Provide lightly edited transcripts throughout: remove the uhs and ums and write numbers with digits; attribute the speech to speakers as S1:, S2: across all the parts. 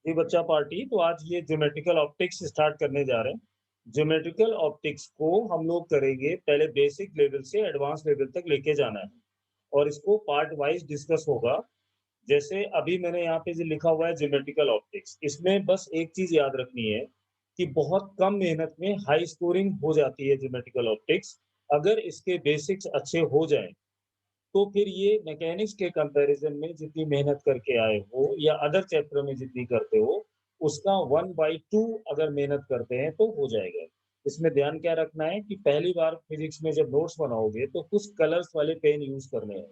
S1: जी बच्चा पार्टी, तो आज ये ज्योमेट्रिकल ऑप्टिक्स स्टार्ट करने जा रहे हैं। ज्योमेट्रिकल ऑप्टिक्स को हम लोग करेंगे, पहले बेसिक लेवल से एडवांस लेवल तक लेके जाना है और इसको पार्ट वाइज डिस्कस होगा। जैसे अभी मैंने यहाँ पे जो लिखा हुआ है ज्योमेट्रिकल ऑप्टिक्स, इसमें बस एक चीज याद रखनी है कि बहुत कम मेहनत में हाई स्कोरिंग हो जाती है ज्योमेट्रिकल ऑप्टिक्स। अगर इसके बेसिक्स अच्छे हो जाएं तो फिर ये मैकेनिक्स के कंपैरिजन में जितनी मेहनत करके आए हो या अदर चैप्टर में जितनी करते हो, उसका 1/2 अगर मेहनत करते हैं तो हो जाएगा। इसमें ध्यान क्या रखना है कि पहली बार फिजिक्स में जब नोट्स बनाओगे तो कुछ कलर्स वाले पेन यूज करने हैं,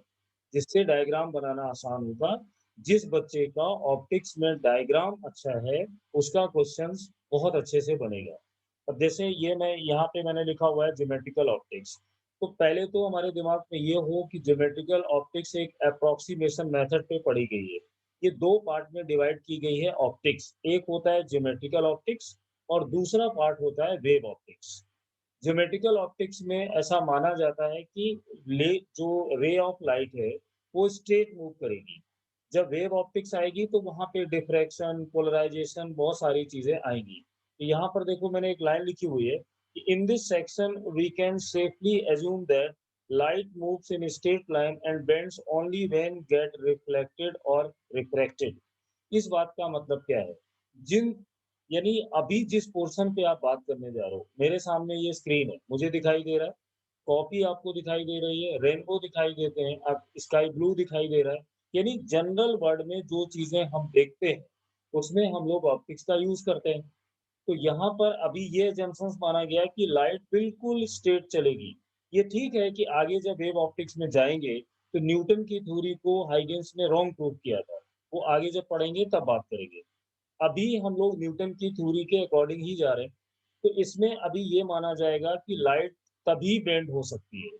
S1: जिससे डायग्राम बनाना आसान होगा। जिस बच्चे का ऑप्टिक्स में डायग्राम अच्छा है, उसका क्वेश्चंस बहुत अच्छे से बनेगा। अब जैसे ये मैं यहाँ पे मैंने लिखा हुआ है ज्योमेट्रिकल ऑप्टिक्स। तो पहले तो हमारे दिमाग में ये हो कि ज्योमेट्रिकल ऑप्टिक्स एक अप्रोक्सीमेशन मेथड पे पढ़ी गई है। ये दो पार्ट में डिवाइड की गई है ऑप्टिक्स। एक होता है ज्योमेट्रिकल ऑप्टिक्स और दूसरा पार्ट होता है वेव ऑप्टिक्स। ज्योमेट्रिकल ऑप्टिक्स में ऐसा माना जाता है कि ले जो रे ऑफ लाइट है वो स्ट्रेट मूव करेगी। जब वेव ऑप्टिक्स आएगी तो वहां पे डिफ्रैक्शन, पोलराइजेशन, बहुत सारी चीजें आएंगी। तो यहाँ पर देखो मैंने एक लाइन लिखी हुई है कि in this section we can safely assume that light moves in straight line and bends only when get reflected और रिफ्रैक्टेड। इस बात का मतलब क्या है? जिन यानी अभी जिस पोर्शन पे आप बात करने जा रहे हो, मेरे सामने ये स्क्रीन है, मुझे दिखाई दे रहा है, कॉपी आपको दिखाई दे रही है, रेनबो दिखाई देते हैं, आप स्काई ब्लू दिखाई दे रहा है। यानी जनरल वर्ड में जो चीजें हम देखते हैं, उसमें हम लोग ऑप्टिक्स का यूज करते हैं। तो यहाँ पर अभी ये जंक्शंस माना गया है कि लाइट बिल्कुल स्ट्रेट चलेगी। ये ठीक है कि आगे जब वेव ऑप्टिक्स में जाएंगे तो न्यूटन की थ्योरी को हाइगेंस ने रॉन्ग प्रूव किया था। वो आगे जब पढ़ेंगे तब बात करेंगे। अभी हम लोग न्यूटन की थ्योरी के अकॉर्डिंग ही जा रहे हैं। तो इसमें अभी ये माना जाएगा कि लाइट तभी बेंड हो सकती है,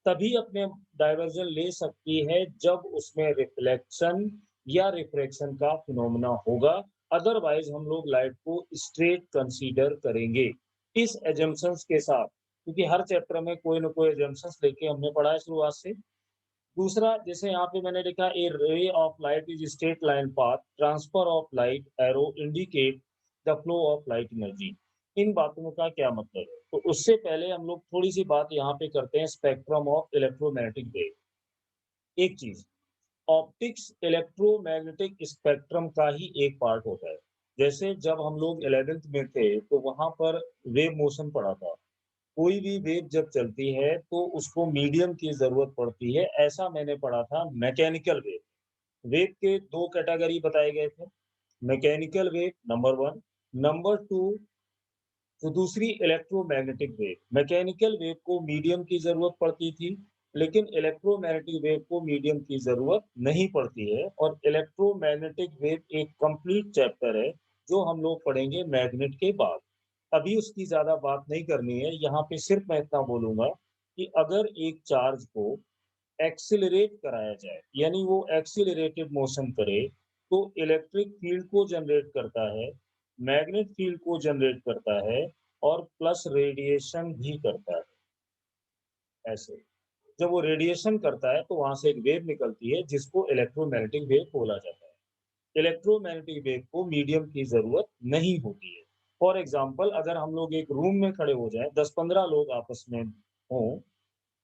S1: तभी अपने डाइवर्जन ले सकती है जब उसमें रिफ्लेक्शन या रिफ्रैक्शन का फिनोमेना होगा। अदरवाइज हम लोग लाइट को स्ट्रेट कंसीडर करेंगे इस एजम्पशंस के साथ, क्योंकि हर चैप्टर में कोई ना कोई एजम्पशंस लेके हमने पढ़ा है शुरुआत से। दूसरा, जैसे यहाँ पे मैंने लिखा a ray of light is straight line path, transfer of light arrow indicate the flow of light energy. इन बातों का क्या मतलब है? तो उससे पहले हम लोग थोड़ी सी बात यहाँ पे करते हैं स्पेक्ट्रम ऑफ इलेक्ट्रोमैग्नेटिक वेव। एक चीज, ऑप्टिक्स इलेक्ट्रोमैग्नेटिक स्पेक्ट्रम का ही एक पार्ट होता है। जैसे जब हम लोग 11th में थे तो वहां पर वेव मोशन पढ़ा था। कोई भी वेव जब चलती है तो उसको मीडियम की जरूरत पड़ती है, ऐसा मैंने पढ़ा था। मैकेनिकल वेव, वेव के दो कैटेगरी बताए गए थे। Mechanical wave number one, number two तो दूसरी इलेक्ट्रोमैग्नेटिक वेव। मैकेनिकल वेव को मीडियम की जरूरत पड़ती थी, लेकिन इलेक्ट्रोमैग्नेटिक वेव को मीडियम की जरूरत नहीं पड़ती है। और इलेक्ट्रोमैग्नेटिक वेव एक कंप्लीट चैप्टर है जो हम लोग पढ़ेंगे मैग्नेट के बाद। अभी उसकी ज्यादा बात नहीं करनी है, यहाँ पे सिर्फ मैं इतना बोलूंगा कि अगर एक चार्ज को एक्सिलरेट कराया जाए, यानी वो एक्सिलरेटेड मोशन करे, तो इलेक्ट्रिक फील्ड को जनरेट करता है, मैग्नेट फील्ड को जनरेट करता है और प्लस रेडिएशन भी करता है। ऐसे जब वो रेडिएशन करता है तो वहां से एक वेव निकलती है जिसको इलेक्ट्रोमैग्नेटिक वेव बोला जाता है। इलेक्ट्रोमैग्नेटिक वेव को मीडियम की जरूरत नहीं होती है। फॉर एग्जाम्पल, अगर हम लोग एक रूम में खड़े हो जाएं, 10-15 लोग आपस में हों,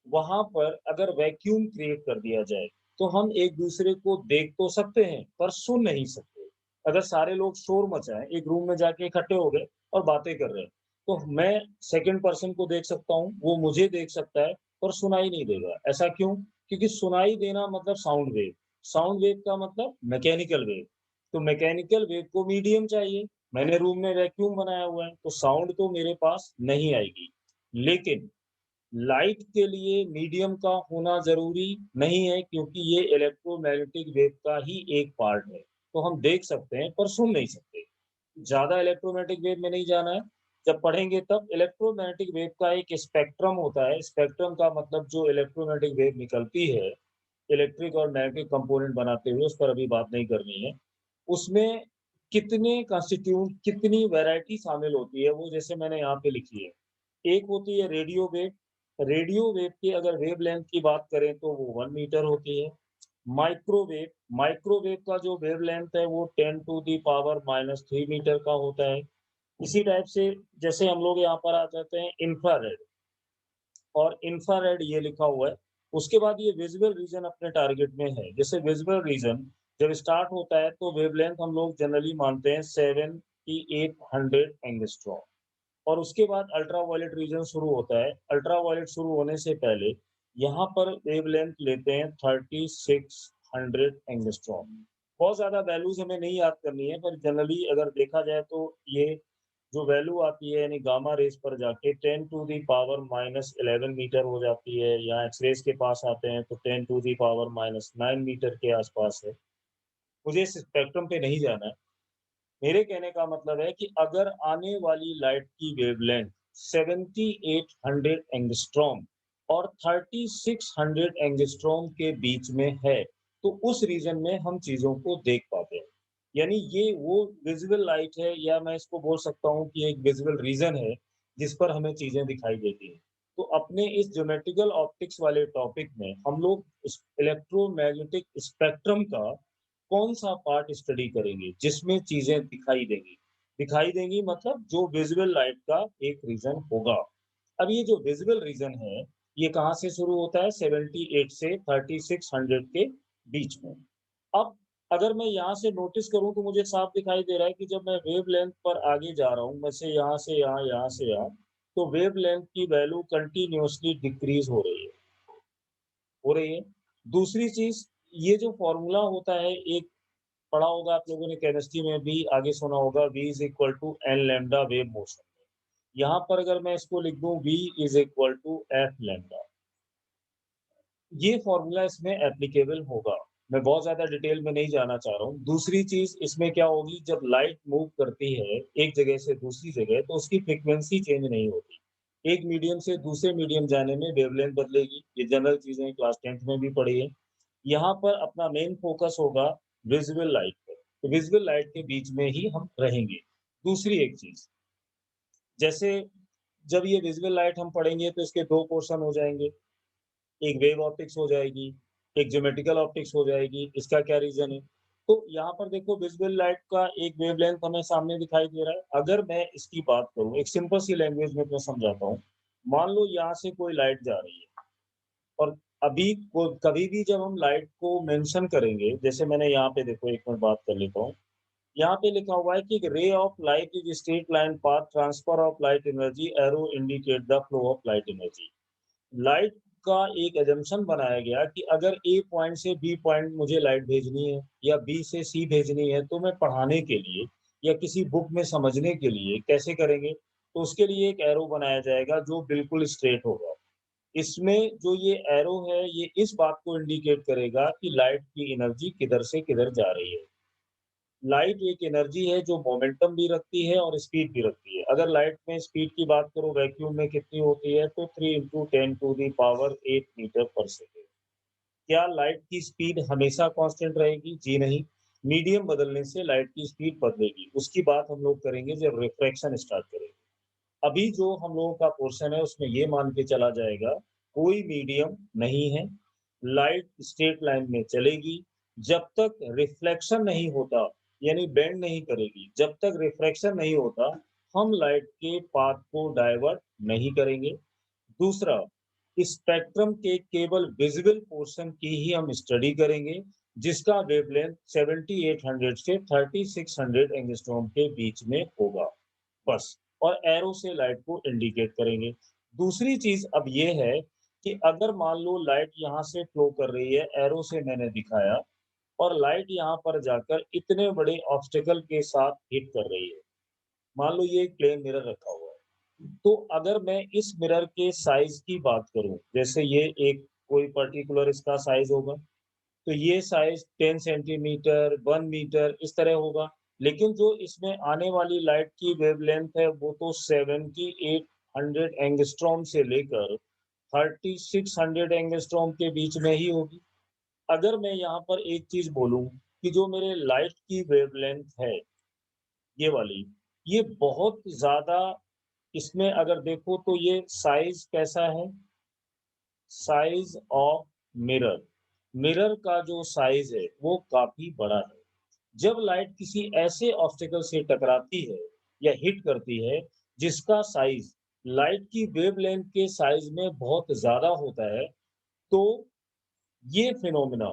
S1: वहां पर अगर वैक्यूम क्रिएट कर दिया जाए तो हम एक दूसरे को देख तो सकते हैं पर सुन नहीं सकते। अगर सारे लोग शोर मचाएं, एक रूम में जाके इकट्ठे हो गए और बातें कर रहे हैं, तो मैं सेकंड पर्सन को देख सकता हूँ, वो मुझे देख सकता है, पर सुनाई नहीं देगा। ऐसा क्यों? क्योंकि सुनाई देना मतलब साउंड वेव, साउंड वेव का मतलब मैकेनिकल वेव। तो मैकेनिकल वेव को मीडियम चाहिए। मैंने रूम में वैक्यूम बनाया हुआ है तो साउंड तो मेरे पास नहीं आएगी। लेकिन लाइट के लिए मीडियम का होना जरूरी नहीं है, क्योंकि ये इलेक्ट्रोमैग्नेटिक वेव का ही एक पार्ट है। तो हम देख सकते हैं पर सुन नहीं सकते। ज्यादा इलेक्ट्रोमैग्नेटिक वेव में नहीं जाना है। जब पढ़ेंगे तब इलेक्ट्रोमैग्नेटिक वेव का एक स्पेक्ट्रम होता है। स्पेक्ट्रम का मतलब जो इलेक्ट्रोमैग्नेटिक वेव निकलती है इलेक्ट्रिक और मैग्नेटिक कंपोनेंट बनाते हुए, उस पर अभी बात नहीं करनी है। उसमें कितने कंस्टिट्यूट, कितनी वैरायटी शामिल होती है, वो जैसे मैंने यहाँ पे लिखी है। एक होती है रेडियो वेव। रेडियो वेव की अगर वेव लेंथ की बात करें तो वो 1 मीटर होती है। माइक्रोवेव का जो वेवलेंथ है वो 10 टू दी पावर -3 मीटर का होता है। इसी टाइप से जैसे हम लोग यहाँ पर आ जाते हैं इंफ्रारेड, और इंफ्रारेड ये लिखा हुआ है। उसके बाद ये विजिबल रीजन अपने टारगेट में है। जैसे विजिबल रीजन जब स्टार्ट होता है तो वेवलेंथ हम लोग जनरली मानते हैं 7 की 800 एंगस्ट्रॉम, और उसके बाद अल्ट्रावायलेट रीजन शुरू होता है। अल्ट्रावायलेट शुरू होने से पहले यहाँ पर वेवलेंथ लेते हैं 3600 एंगस्ट्रॉम। बहुत ज़्यादा वैल्यूज़ हमें नहीं याद करनी है, पर जनरली अगर देखा जाए तो ये जो वैल्यू आती है यानी गामा रेज़ पर जाके 10 टू दी पावर -11 मीटर हो जाती है, या एक्स-रेज़ के पास आते हैं तो 10 टू दी पावर -9 मीटर के आसपास है। मुझे इस स्पेक्ट्रम पे नहीं जाना है। मेरे कहने का मतलब है कि अगर आने वाली लाइट की वेवलेंथ 7800 एंगस्ट्रॉम और 3600 एंगस्ट्रॉम के बीच में है, तो उस रीजन में हम चीज़ों को देख पाते हैं। यानी ये वो विज़ुअल लाइट है, या मैं इसको बोल सकता हूँ कि एक विज़ुअल रीजन है, जिस पर हमें चीज़ें दिखाई देती हैं। तो अपने इस ज्योमेट्रिकल ऑप्टिक्स वाले टॉपिक में हम लोग इस इलेक्ट्रोमैग्नेटिक स्पेक्ट्रम का कौन-सा पार्ट स्टडी करेंगे जिसमें चीज़ें दिखाई देंगी? दिखाई देंगी मतलब जो विज़ुअल लाइट का एक रीज़न होगा। अब ये जो विज़ुअल रीज़न है, ये कहाँ से शुरू होता है? 78 से 3600 के बीच में। अब अगर मैं यहाँ से नोटिस करूँ तो मुझे साफ दिखाई दे रहा है कि जब मैं वेवलेंथ पर आगे जा रहा हूँ, वैसे यहाँ से यहाँ, यहाँ से यहाँ, तो वेवलेंथ की वैल्यू कंटीन्यूअसली डिक्रीज़ हो रही है। दूसरी चीज़, ये जो फ़ॉर्मूला होता है, एक पढ़ा होगा आप लोगों ने केमिस्ट्री में भी, आगे सुना होगा v is equal to N lambda wave motion. यहाँ पर अगर मैं इसको लिख दूँ v is equal to F lambda, ये फ़ॉर्मूला इसमें एप्लीकेबल होगा। मैं बहुत ज़्यादा डिटेल में नहीं जाना चाह रहा हूँ। दूसरी चीज़ इसमें क्या होगी, जब लाइट मूव करती है एक जगह से दूसरी जगह, तो उसकी फ्रीक्वेंसी चेंज नहीं होती। एक मीडियम से दूसरे मीडियम जाने में वेवलेंथ बदलेगी। ये जनरल चीज़ें क्लास 10th में भी पढ़ी है। यहाँ पर अपना मेन फ़ोकस होगा विज़ुअल लाइट पे। तो विज़ुअल लाइट के बीच में ही हम रहेंगे। दूसरी एक चीज़, जैसे जब ये विज़ुअल लाइट हम पढ़ेंगे तो इसके 2 पोर्शन हो जाएँगे। एक वेव ऑप्टिक्स हो जाएगी, एक ज्योमेट्रिकल ऑप्टिक्स हो जाएगी। इसका क्या रीज़न है? तो यहाँ पर देखो विज़ुअल लाइट का एक वेवलेंथ हमें सामने दिखाई दे रहा है। अगर मैं इसकी बात करूँ, एक सिंपल सी लैंग्वेज में मैं समझाता हूँ। मान लो यहाँ से कोई लाइट जा रही है, और अभी को कभी भी जब हम लाइट को मेंशन करेंगे, जैसे मैंने यहाँ पे देखो, एक मिनट बात कर लेता हूँ। यहाँ पे लिखा हुआ है कि रे of light is straight line path transfer of light energy arrow indicate the flow of light energy. Light का एक असम्पशन बनाया गया कि अगर ए पॉइंट से बी पॉइंट मुझे लाइट भेजनी है, या बी से सी भेजनी है, तो मैं पढ़ाने के लिए या किसी बुक में समझने के लिए कैसे करेंगे? तो उसके लिए एक एरो बनाया जाएगा जो बिल्कुल स्ट्रेट होगा। इसमें जो ये एरो है, ये इस बात को इंडिकेट करेगा कि लाइट की एनर्जी किधर से किधर जा रही है। लाइट एक एनर्जी है जो मोमेंटम भी रखती है और स्पीड भी रखती है। अगर लाइट में स्पीड की बात करो वैक्यूम में कितनी होती है, तो 3 × 10 टू द पावर 8 मीटर पर सेकंड। क्या लाइट की स्पीड हमेशा कांस्टेंट रहेगी? जी नहीं। मीडियम बदलने से लाइट की स्पीड बदलेगी। उसकी बात हम लोग करेंगे जब रिफ्रैक्शन स्टार्ट करेंगे। अभी जो हम लोगों का पोर्शन है उसमें ये मान के चला जाएगा, कोई मीडियम नहीं है, लाइट स्ट्रेट लाइन में चलेगी। जब तक रिफ्लेक्शन नहीं होता, यानी बेंड नहीं करेगी, जब तक रिफ्रैक्शन नहीं होता, हम लाइट के पाथ को डाइवर्ट नहीं करेंगे। दूसरा, स्पेक्ट्रम के केवल विजिबल पोर्शन की ही हम स्टडी करेंगे, जिसका वेवलेंथ 7800 से 3600 एंगस्ट्रॉम के बीच में होगा, बस। और एरो से लाइट को इंडिकेट करेंगे। दूसरी चीज अब ये है कि अगर मान लो लाइट यहाँ से फ्लो कर रही है, एरो से मैंने दिखाया, और लाइट यहाँ पर जाकर इतने बड़े ऑब्स्टेकल के साथ हिट कर रही है। मान लो ये एक प्लेन मिरर रखा हुआ है, तो अगर मैं इस मिरर के साइज की बात करूं, जैसे ये एक कोई पर्टिकुलर इसका साइज होगा, तो ये साइज 10 सेंटीमीटर, 1 मीटर इस तरह होगा। लेकिन जो इसमें आने वाली लाइट की वेवलेंथ है वो तो 7800 एंगस्ट्रॉम से लेकर 3600 एंगस्ट्रॉम के बीच में ही होगी। अगर मैं यहाँ पर एक चीज बोलूं कि जो मेरे लाइट की वेवलेंथ है, ये वाली, ये बहुत ज्यादा, इसमें अगर देखो तो ये साइज कैसा है, साइज ऑफ मिरर, मिरर का जो साइज है वो काफी बड़ा है। जब लाइट किसी ऐसे ऑब्स्टेकल से टकराती है या हिट करती है जिसका साइज लाइट की वेवलेंथ के साइज में बहुत ज्यादा होता है, तो ये फिनोमिना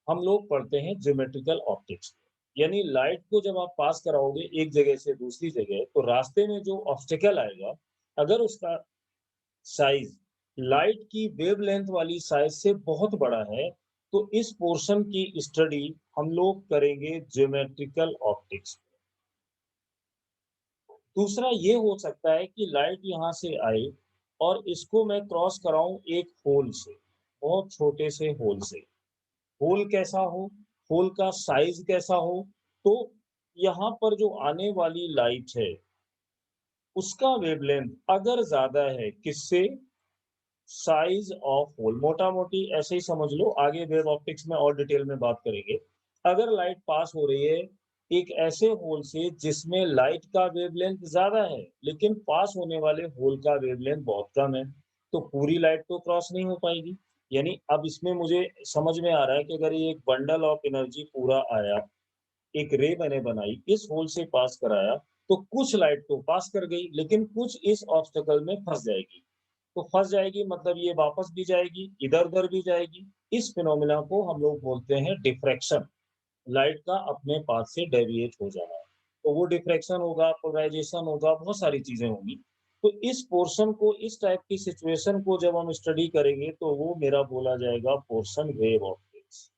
S1: हम लोग पढ़ते हैं ज्योमेट्रिकल ऑप्टिक्स। यानी लाइट को जब आप पास कराओगे एक जगह से दूसरी जगह, तो रास्ते में जो ऑब्स्टेकल आएगा, अगर उसका साइज लाइट की वेवलेंथ वाली साइज से बहुत बड़ा है, तो इस पोर्शन की स्टडी हम लोग करेंगे ज्योमेट्रिकल ऑप्टिक्स। दूसरा ये हो सकता है कि लाइट यहाँ से आए और इसको मैं क्रॉस कराऊं एक होल से, बहुत छोटे से होल से। होल कैसा हो, होल का साइज कैसा हो, तो यहाँ पर जो आने वाली लाइट है उसका वेवलेंथ अगर ज्यादा है किससे, साइज ऑफ होल, मोटा मोटी ऐसे ही समझ लो, आगे वेव ऑप्टिक्स में और डिटेल में बात करेंगे। अगर लाइट पास हो रही है एक ऐसे होल से जिसमें लाइट का वेवलेंथ ज्यादा है लेकिन पास होने वाले होल का वेवलेंथ बहुत कम है, तो पूरी लाइट तो क्रॉस नहीं हो पाएगी। यानी अब इसमें मुझे समझ में आ रहा है कि अगर ये एक बंडल ऑफ एनर्जी पूरा आया, एक रे मैंने बनाई, इस होल से पास कराया, तो कुछ लाइट तो पास कर गई लेकिन कुछ इस ऑब्स्टेकल में फंस जाएगी। तो फंस जाएगी मतलब ये वापस भी जाएगी, इधर उधर भी जाएगी। इस फिनोमिना को हम लोग बोलते हैं डिफ्रैक्शन। लाइट का अपने पाथ से डेविएट हो जाना, तो वो डिफ्रैक्शन होगा, पोलराइजेशन होगा, बहुत सारी चीजें होंगी। तो इस पोर्शन को, इस टाइप की सिचुएशन को जब हम स्टडी करेंगे तो वो मेरा बोला जाएगा पोर्शन वेव ऑप्टिक्स।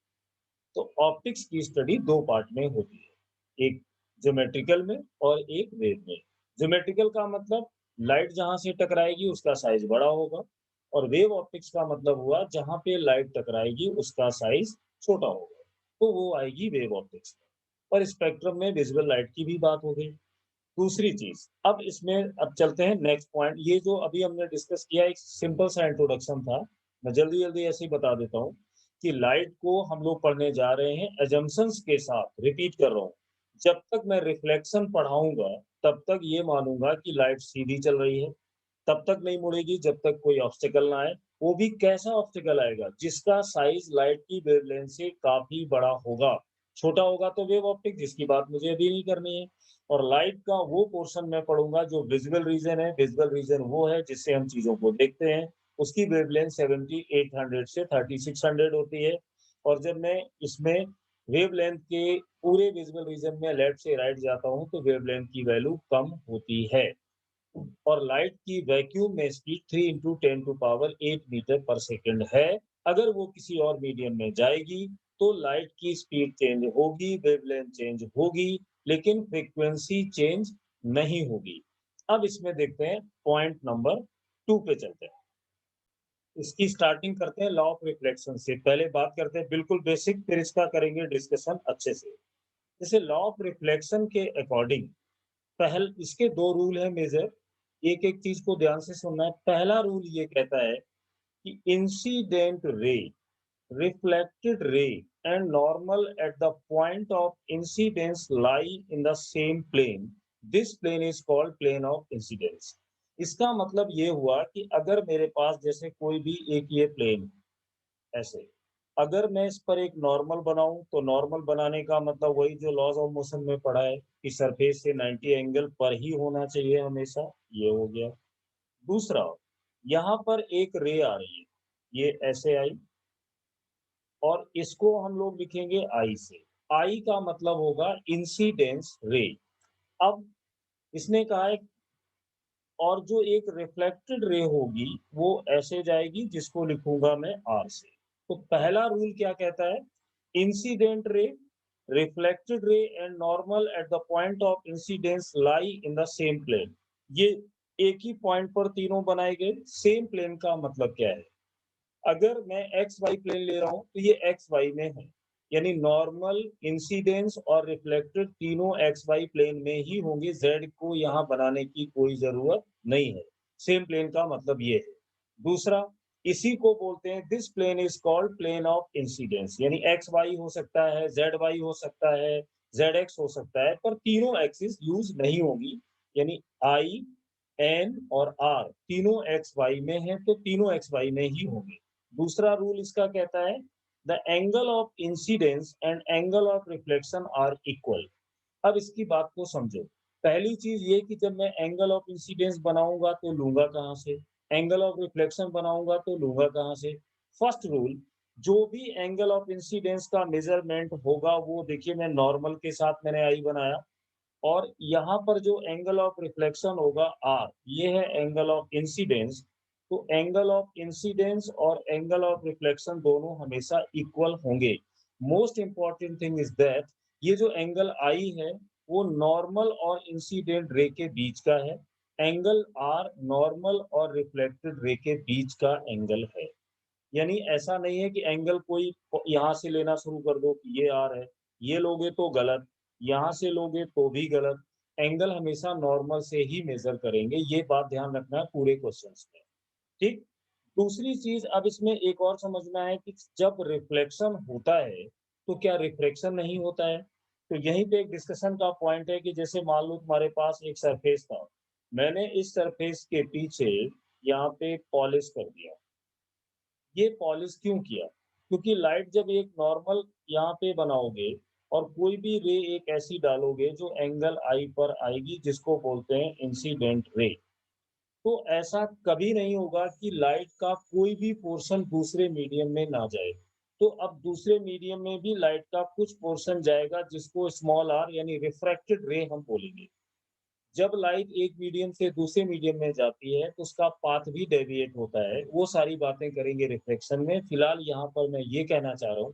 S1: तो ऑप्टिक्स की स्टडी दो पार्ट में होती है, एक ज्योमेट्रिकल में और एक वेव में। ज्योमेट्रिकल का मतलब लाइट जहां से टकराएगी उसका साइज बड़ा होगा, और वेव ऑप्टिक्स का मतलब हुआ जहां पे लाइट टकराएगी उसका साइज छोटा होगा, तो वो आएगी वेव ऑप्टिक्स में। और स्पेक्ट्रम में विजिबल लाइट की भी बात हो गई। दूसरी चीज, अब इसमें अब चलते हैं नेक्स्ट पॉइंट। ये जो अभी हमने डिस्कस किया एक सिंपल सा इंट्रोडक्शन था, मैं जल्दी जल्दी ऐसे ही बता देता हूँ कि लाइट को हम लोग पढ़ने जा रहे हैं एजम्पशंस के साथ। रिपीट कर रहा हूँ, जब तक मैं रिफ्लेक्शन पढ़ाऊंगा तब तक ये मानूंगा कि लाइट सीधी चल रही है, तब तक नहीं मुड़ेगी जब तक कोई ऑब्स्टेकल ना आए। वो भी कैसा ऑब्स्टेकल आएगा, जिसका साइज लाइट की वेवलेंथ से काफी बड़ा होगा। छोटा होगा तो वेव ऑप्टिक, जिसकी बात मुझे अभी नहीं करनी है। और लाइट का वो पोर्शन मैं पढ़ूंगा जो विजुअल रीजन है। विजुअल रीजन वो है जिससे हम चीजों को देखते हैं, उसकी वेवलेंथ 7800 से 3600 होती है। और जब मैं इसमें वेवलेंथ के पूरे विजुअल रीजन में लेफ्ट से राइट जाता हूं तो वेवलेंथ की वैल्यू कम होती है। और लाइट की वैक्यूम में speed 3 into 10 to power 8 metre पर सेकेंड है। अगर वो किसी और मीडियम में जाएगी तो लाइट की स्पीड चेंज होगी, वेवलेंथ चेंज होगी, लेकिन फ्रीक्वेंसी चेंज नहीं होगी। अब इसमें देखते हैं पॉइंट नंबर 2 पे चलते हैं। इसकी स्टार्टिंग करते हैं लॉ ऑफ रिफ्लेक्शन से। पहले बात करते हैं बिल्कुल बेसिक, फिर इसका करेंगे डिस्कशन अच्छे से। जैसे लॉ ऑफ रिफ्लेक्शन के अकॉर्डिंग पहल इसके दो रूल है मेजर, एक एक चीज को ध्यान से सुनना है। पहला रूल ये कहता है कि incident ray, reflected ray and normal at the point of incidence lie in the same plane. This plane is called plane of incidence. इसका मतलब ये हुआ कि अगर मेरे पास जैसे कोई भी एक ये प्लेन ऐसे, अगर मैं इस पर एक नॉर्मल बनाऊं तो नॉर्मल बनाने का मतलब वही जो लॉज ऑफ मोशन में पढ़ा है कि सरफेस से 90 एंगल पर ही होना चाहिए हमेशा। ये हो गया। दूसरा, यहाँ पर एक रे आ रही है, ये ऐसे आई, और इसको हम लोग लिखेंगे आई से। आई का मतलब होगा इंसिडेंस रे। अब इसने कहा है, और जो एक रिफ्लेक्टेड रे होगी वो ऐसे जाएगी, जिसको लिखूंगा मैं आर से। तो पहला रूल क्या कहता है, incident ray, reflected ray and normal at the point of incidence lie in the same plane. ये एक ही पॉइंट पर तीनों बनाए गए। सेम प्लेन का मतलब क्या है, अगर मैं एक्स वाई प्लेन ले रहा हूं तो ये एक्स वाई में है, यानी नॉर्मल, इंसिडेंस और रिफ्लेक्टेड तीनों एक्स वाई प्लेन में ही होंगे। जेड को यहाँ बनाने की कोई जरूरत नहीं है। सेम प्लेन का मतलब ये है। दूसरा, इसी को बोलते हैं this plane is called plane of incidence, यानी एक्स वाई हो सकता है, जेड वाई हो सकता है, जेड एक्स हो सकता है, पर तीनों एक्सिस यूज नहीं होगी। यानी आई, एन और आर तीनों एक्स वाई में है तो तीनों एक्स वाई में ही होंगे। दूसरा रूल इसका कहता है the angle of incidence and angle of reflection are equal. अब इसकी बात को समझो। पहली चीज ये कि जब मैं एंगल ऑफ इंसिडेंस बनाऊंगा तो लूंगा कहाँ से, एंगल ऑफ रिफ्लेक्शन बनाऊंगा तो लूंगा कहाँ से। फर्स्ट रूल, जो भी एंगल ऑफ इंसिडेंस का मेजरमेंट होगा वो देखिए मैं नॉर्मल के साथ मैंने आई बनाया, और यहाँ पर जो एंगल ऑफ रिफ्लेक्शन होगा आर, ये है एंगल ऑफ इंसिडेंस। तो एंगल ऑफ इंसिडेंस और एंगल ऑफ रिफ्लेक्शन दोनों हमेशा इक्वल होंगे। Most important thing is that ये जो एंगल आई है वो नॉर्मल और इंसिडेंट रे के बीच का है। एंगल आर नॉर्मल और रिफ्लेक्टेड रे के बीच का एंगल है। यानी ऐसा नहीं है कि एंगल कोई यहाँ से लेना शुरू कर दो कि ये आर है, ये लोगे तो गलत, यहाँ से लोगे तो भी गलत। एंगल हमेशा नॉर्मल से ही मेजर करेंगे, ये बात ध्यान रखना है पूरे क्वेश्चंस में। ठीक। दूसरी चीज अब इसमें एक और समझना है कि जब रिफ्लेक्शन होता है तो क्या रिफ्लेक्शन नहीं होता है। तो यहीं पे एक डिस्कशन का पॉइंट है कि जैसे मान लो तुम्हारे पास एक सरफेस था, मैंने इस सरफेस के पीछे यहाँ पे पॉलिश कर दिया। ये पॉलिश क्यों किया? क्योंकि लाइट जब एक नॉर्मल यहाँ पे बनाओगे और कोई भी रे एक ऐसी डालोगे जो एंगल आई पर आएगी जिसको बोलते हैं इंसिडेंट रे, तो ऐसा कभी नहीं होगा कि लाइट का कोई भी पोर्शन दूसरे मीडियम में ना जाए। तो अब दूसरे मीडियम में भी लाइट का कुछ पोर्शन जाएगा जिसको स्मॉल आर यानी रिफ्रैक्टेड रे हम बोलेंगे। जब लाइट एक मीडियम से दूसरे मीडियम में जाती है तो उसका पाथ भी डेविएट होता है। वो सारी बातें करेंगे रिफ्लेक्शन में। फिलहाल यहाँ पर मैं ये कहना चाह रहा हूँ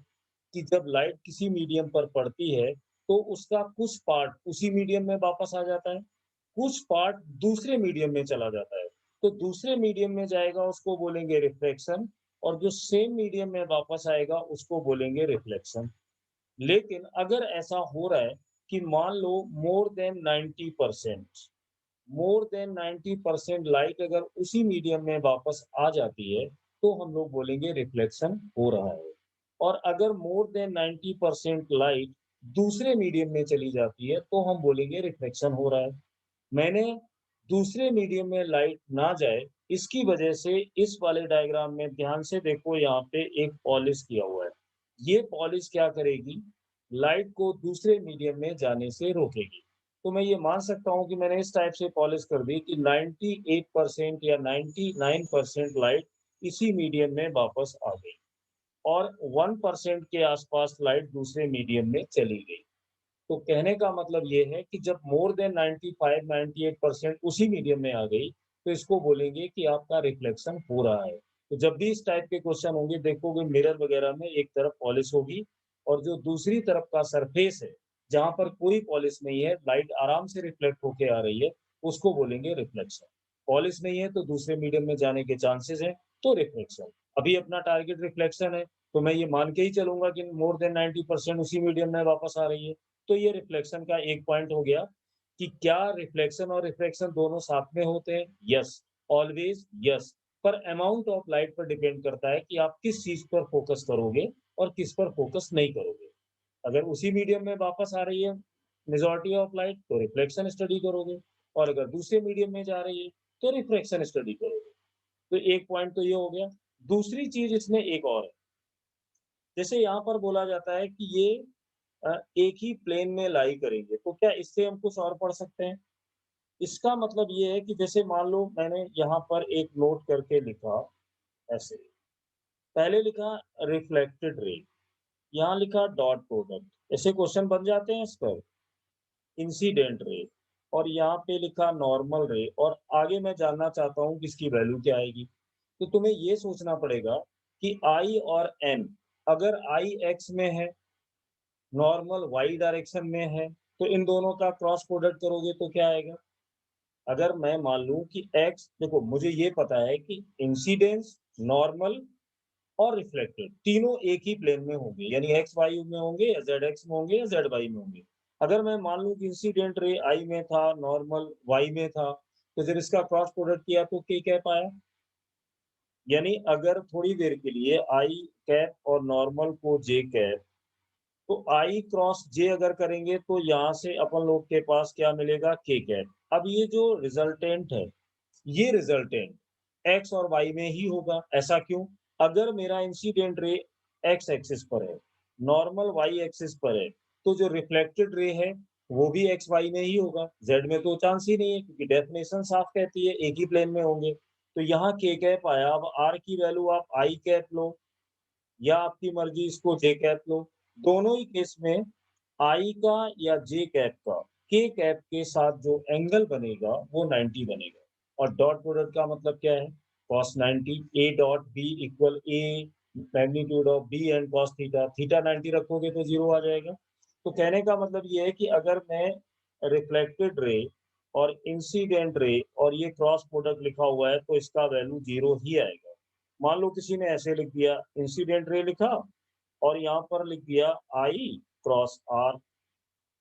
S1: कि जब लाइट किसी मीडियम पर पड़ती है तो उसका कुछ पार्ट उसी मीडियम में वापस आ जाता है, कुछ पार्ट दूसरे मीडियम में चला जाता है। तो दूसरे मीडियम में जाएगा उसको बोलेंगे रिफ्लेक्शन, और जो सेम मीडियम में वापस आएगा उसको बोलेंगे रिफ्लेक्शन। लेकिन अगर ऐसा हो रहा है कि मान लो more than 90%, more than 90% light अगर उसी मीडियम में वापस आ जाती है तो हम लोग बोलेंगे रिफ्लेक्शन हो रहा है। और अगर मोर देन 90% लाइट दूसरे मीडियम में चली जाती है तो हम बोलेंगे रिफ्लेक्शन हो रहा है। मैंने दूसरे मीडियम में लाइट ना जाए इसकी वजह से इस वाले डायग्राम में ध्यान से देखो, यहाँ पे एक पॉलिश किया हुआ है। ये पॉलिश क्या करेगी? लाइट को दूसरे मीडियम में जाने से रोकेगी। तो मैं ये मान सकता हूँ कि मैंने इस टाइप से पॉलिश कर दी कि 98% या 99% लाइट इसी मीडियम में वापस आ गई, और 1% के आसपास लाइट दूसरे मीडियम में चली गई। तो कहने का मतलब ये है कि जब मोर देन 95-98% उसी मीडियम में आ गई तो इसको बोलेंगे कि आपका रिफ्लेक्शन हो रहा है। तो जब भी इस टाइप के क्वेश्चन होंगे देखोगे मिरर वगैरह में एक तरफ पॉलिश होगी और जो दूसरी तरफ का सरफेस है जहां पर कोई पॉलिश नहीं है, लाइट आराम से रिफ्लेक्ट होके आ रही है, उसको बोलेंगे रिफ्लेक्शन। पॉलिश नहीं है तो दूसरे मीडियम में जाने के चांसेस है, तो रिफ्लेक्शन। अभी अपना टारगेट रिफ्लेक्शन है तो मैं ये मान के ही चलूंगा कि मोर देन 90% उसी मीडियम में वापस आ रही है। तो ये रिफ्लेक्शन का एक पॉइंट हो गया कि क्या रिफ्लेक्शन और रिफ्रैक्शन दोनों साथ में होते हैं? Yes, always yes. पर अमाउंट ऑफ लाइट पर डिपेंड करता है कि आप किस चीज पर फोकस करोगे और किस पर फोकस नहीं करोगे। अगर उसी मीडियम में वापस आ रही है मेजॉरिटी ऑफ लाइट तो रिफ्लेक्शन स्टडी करोगे, और अगर दूसरे मीडियम में जा रही है तो रिफ्रैक्शन स्टडी करोगे। तो एक पॉइंट तो ये हो गया। दूसरी चीज इसमें एक और है। जैसे यहाँ पर बोला जाता है कि ये एक ही प्लेन में लाई करेंगे, तो क्या इससे हम कुछ और पढ़ सकते हैं? इसका मतलब ये है कि जैसे मान लो मैंने यहाँ पर एक नोट करके लिखा ऐसे, पहले लिखा रिफ्लेक्टेड रे, यहाँ लिखा डॉट प्रोडक्ट, ऐसे क्वेश्चन बन जाते हैं इस पर। इंसिडेंट रे, और यहाँ पे लिखा नॉर्मल रे, और आगे मैं जानना चाहता हूँ कि इसकी वैल्यू क्या आएगी। तो तुम्हें ये सोचना पड़ेगा कि आई और एन, अगर आई एक्स में है, नॉर्मल वाई डायरेक्शन में है, तो इन दोनों का क्रॉस प्रोडक्ट करोगे तो क्या आएगा? अगर मैं मान लूं कि x, देखो मुझे ये पता है कि इंसिडेंस, नॉर्मल और रिफ्लेक्टेड तीनों एक ही प्लेन में होंगे, यानी एक्स वाई में होंगे या जेड एक्स में होंगे या जेड वाई में होंगे। अगर मैं मान लूं कि इंसिडेंट रे आई में था, नॉर्मल वाई में था, तो जब इसका क्रॉस प्रोडक्ट किया तो क्या कह पाया? यानी अगर थोड़ी देर के लिए आई कैप और नॉर्मल को जे कैप, तो आई क्रॉस जे अगर करेंगे तो यहाँ से अपन लोग के पास क्या मिलेगा? के कैप। अब ये जो रिजल्टेंट है, ये रिजल्टेंट एक्स और वाई में ही होगा। ऐसा क्यों? अगर मेरा इंसिडेंट रे एक्स एक्सिस पर है, नॉर्मल वाई एक्सिस पर है, तो जो रिफ्लेक्टेड रे है वो भी एक्स वाई में ही होगा, जेड में तो चांस ही नहीं है क्योंकि डेफिनेशन साफ कहती है एक ही प्लेन में होंगे। तो यहाँ के कैप आया, अब आर की वैल्यू आप आई कैप लो या आपकी मर्जी इसको जे कैप लो। दोनों ही केस में आई का या जे कैप का के कैप के साथ जो एंगल बनेगा वो 90 बनेगा। और डॉट प्रोडक्ट का मतलब क्या है? cos 90 A dot B equal A magnitude of B and cos theta, theta 90 रखोगे तो जीरो आ जाएगा। तो कहने का मतलब ये है कि अगर मैं रिफ्लेक्टेड रे और इंसिडेंट रे और ये क्रॉस प्रोडक्ट लिखा हुआ है तो इसका वैल्यू जीरो ही आएगा। मान लो किसी ने ऐसे लिख दिया, इंसिडेंट रे लिखा और यहाँ पर लिख दिया आई क्रॉस आर,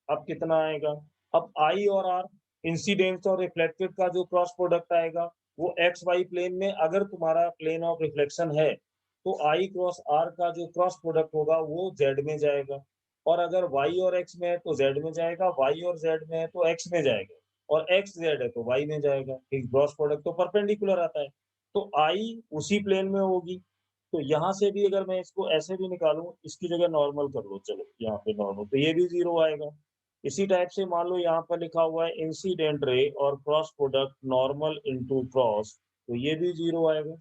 S1: अब कितना आएगा? अब आई और आर इंसिडेंट और रिफ्लेक्टेड का जो क्रॉस प्रोडक्ट आएगा वो एक्स वाई प्लेन में, अगर तुम्हारा प्लेन ऑफ रिफ्लेक्शन है तो आई क्रॉस आर का जो क्रॉस प्रोडक्ट होगा वो जेड में जाएगा, और अगर वाई और एक्स में है तो जेड में जाएगा, वाई और जेड में है तो एक्स में जाएगा, और एक्स जेड है तो वाई में जाएगा। क्रॉस प्रोडक्ट तो परपेंडिकुलर आता है, तो आई उसी प्लेन में होगी। तो यहाँ से भी अगर मैं इसको ऐसे भी निकालूं, इसकी जगह नॉर्मल कर लो, चलो यहाँ पे नॉर्मल, तो ये भी जीरो आएगा। इसी टाइप से मान लो यहाँ पर लिखा हुआ है इंसिडेंट रे और cross product normal into cross, तो ये भी जीरो आएगा।